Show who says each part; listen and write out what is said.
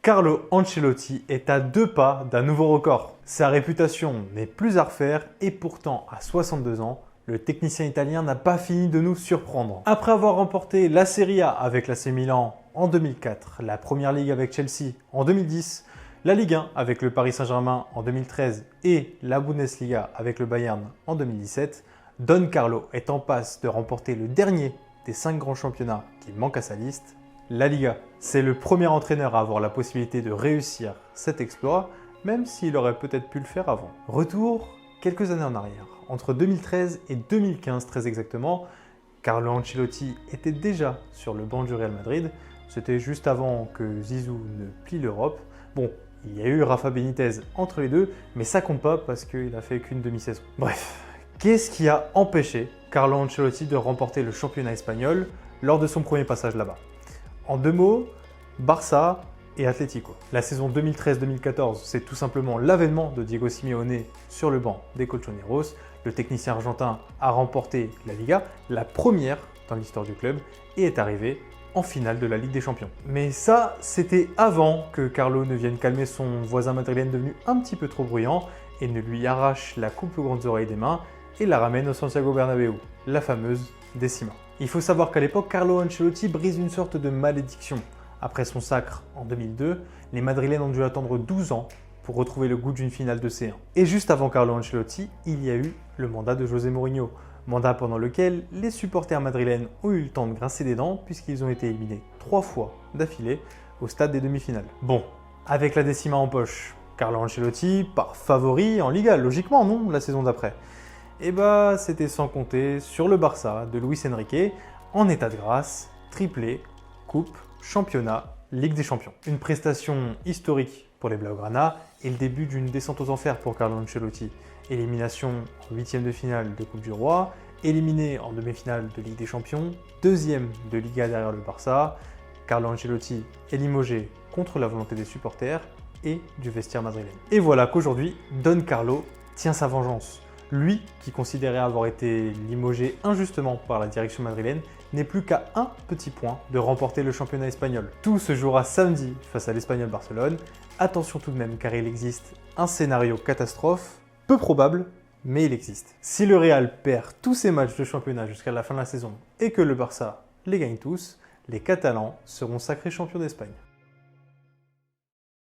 Speaker 1: Carlo Ancelotti est à 2 pas d'un nouveau record. Sa réputation n'est plus à refaire et pourtant, à 62 ans, le technicien italien n'a pas fini de nous surprendre. Après avoir remporté la Serie A avec l'AC Milan en 2004, la Première Ligue avec Chelsea en 2010, la Ligue 1 avec le Paris Saint-Germain en 2013 et la Bundesliga avec le Bayern en 2017, Don Carlo est en passe de remporter le dernier des 5 grands championnats qui manquent à sa liste, la Liga. C'est le premier entraîneur à avoir la possibilité de réussir cet exploit, même s'il aurait peut-être pu le faire avant. Retour quelques années en arrière. Entre 2013 et 2015 très exactement, Carlo Ancelotti était déjà sur le banc du Real Madrid. C'était juste avant que Zizou ne plie l'Europe. Bon, il y a eu Rafa Benitez entre les deux, mais ça compte pas parce qu'il a fait qu'une demi-saison. Bref, qu'est-ce qui a empêché Carlo Ancelotti de remporter le championnat espagnol lors de son premier passage là-bas? En 2 mots, Barça et Atlético. La saison 2013-2014, c'est tout simplement l'avènement de Diego Simeone sur le banc des Colchoneros. Le technicien argentin a remporté la Liga, la première dans l'histoire du club, et est arrivé en finale de la Ligue des Champions. Mais ça, c'était avant que Carlo ne vienne calmer son voisin madrilène devenu un petit peu trop bruyant et ne lui arrache la coupe aux grandes oreilles des mains et la ramène au Santiago Bernabéu, la fameuse décima. Il faut savoir qu'à l'époque, Carlo Ancelotti brise une sorte de malédiction. Après son sacre en 2002, les Madrilènes ont dû attendre 12 ans pour retrouver le goût d'une finale de C1. Et juste avant Carlo Ancelotti, il y a eu le mandat de José Mourinho, mandat pendant lequel les supporters madrilènes ont eu le temps de grincer des dents puisqu'ils ont été éliminés 3 fois d'affilée au stade des demi-finales. Bon, avec la décima en poche, Carlo Ancelotti part favori en Liga, logiquement non, la saison d'après. Et bah c'était sans compter sur le Barça de Luis Enrique, en état de grâce, triplé, coupe, championnat, Ligue des Champions. Une prestation historique pour les Blaugrana et le début d'une descente aux enfers pour Carlo Ancelotti. Élimination en 8e de finale de Coupe du Roi, éliminé en demi-finale de Ligue des Champions, 2e de Liga derrière le Barça. Carlo Ancelotti est limogé contre la volonté des supporters et du vestiaire madrilène. Et voilà qu'aujourd'hui, Don Carlo tient sa vengeance. Lui, qui considérait avoir été limogé injustement par la direction madrilène, n'est plus qu'à un petit point de remporter le championnat espagnol. Tout se jouera samedi face à l'Espagnol Barcelone. Attention tout de même car il existe un scénario catastrophe, peu probable, mais il existe. Si le Real perd tous ses matchs de championnat jusqu'à la fin de la saison et que le Barça les gagne tous, les Catalans seront sacrés champions d'Espagne.